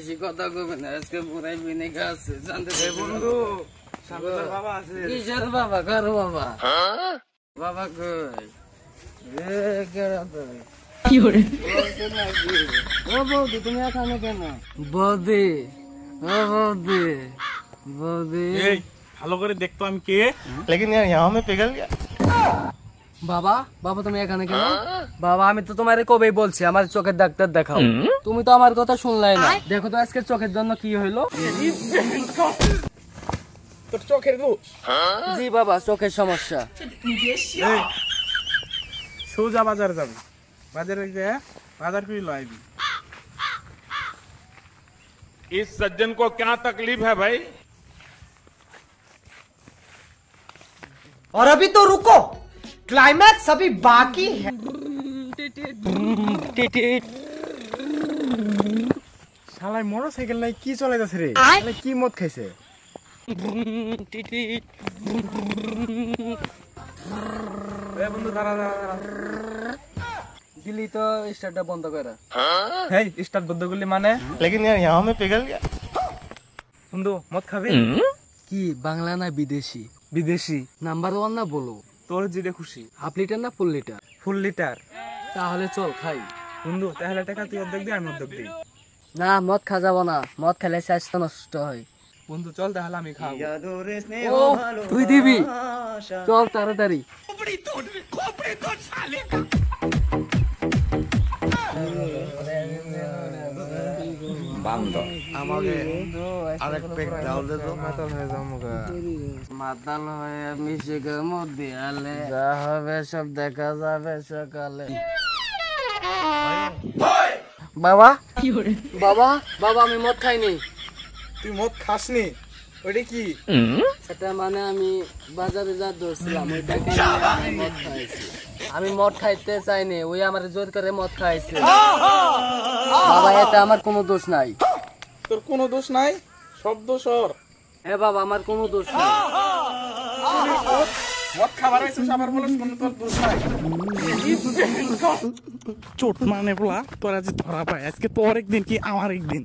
বেশি কথা কবে না, আজকে পুরাই বিনে গেছে জানতে বন্ধু সামনে বাবা আছে। কিসের বাবা? কার বাবা? বাবা কই? কি করে? ও বৌদি, তুমি এখানে কেন? বৌদি, ও বৌদি, বৌদি। এই ভালো করে দেখতো আমি কে? लेकिन यार यहाँ में पिघल गया। বাবা, বাবা তুমি এখানে কেন? বাবা আমি তো তোমারে কবেই বলছি আমার চোখের ডাক্তার দেখাও, তুমি তো আমার কথা শুনলাই না। দেখো তো আজকে চোখের জন্য কি হইলো। তোর চোখের দোষ? জি বাবা, চোখের সমস্যা। এই সোজা বাজারে যাবি, বাজারে গিয়ে বাজার করে লাইবি। इस सज्जन को क्या तकलीफ है भाई? और अभी तो रुको, क्लाइमैक्स अभी बाकी है। শালাই মোটরসাইকেল নাই কি চলাইতাছে রে? শালাই কি মদ খাইছে? এ বন্ধু দাঁড়া দাঁড়া দাঁড়া। দিলি তো স্টার্টটা বন্ধ করে। হেই স্টার্ট বন্ধ করলি মানে? लेकिन यार यहाँ में पिघल गया। বন্ধু মদ খাবি? কি বাংলা না বিদেশি? বিদেশি। নাম্বার 1 না বলো? তোর যেটা খুশি। হাফ লিটার না ফুল লিটার? ফুল লিটার। তাহলে চল খাই। বন্ধু তাহলে টাকা তুই অর্ধেক দিই, আমি অর্ধেক দিই। না মদ খা যাব না, মদ খেলে স্বাস্থ্য নষ্ট হয়। বন্ধু চল তাহলে আমি খাবো। ও তুই দিবি? চল তাড়াতাড়ি। আমাকে আরেক পেক ডাল দে তো। মাতাল হয়ে যাও মুখা। মাতাল হয়ে মিশিকের মধ্যে আলে যা হবে সব দেখা যাবে সকালে। বাবা, বাবা, বাবা আমি মদ খাইনি। তুই মদ খাসনি? ওইটা কি? এটা মানে আমি বাজারে যা ধরছিলাম ওইটা খেয়ে আমি মদ খাইছি। আমি মদ খাইতে চাইনি, ওই আমার জোর করে মদ খাইছে। বাবা এতে আমার কোনো দোষ নাই। তোর কোনো দোষ নাই, সব দোষ ওর। এ বাবা আমার কোনো দোষ নাই। মদ খাবার আইছিস আবার বলিস কোনো তোর দোষ নাই। চোট মানে বলা তোরা যে ধরা পায়, আজকে তোর একদিন কি আমার একদিন।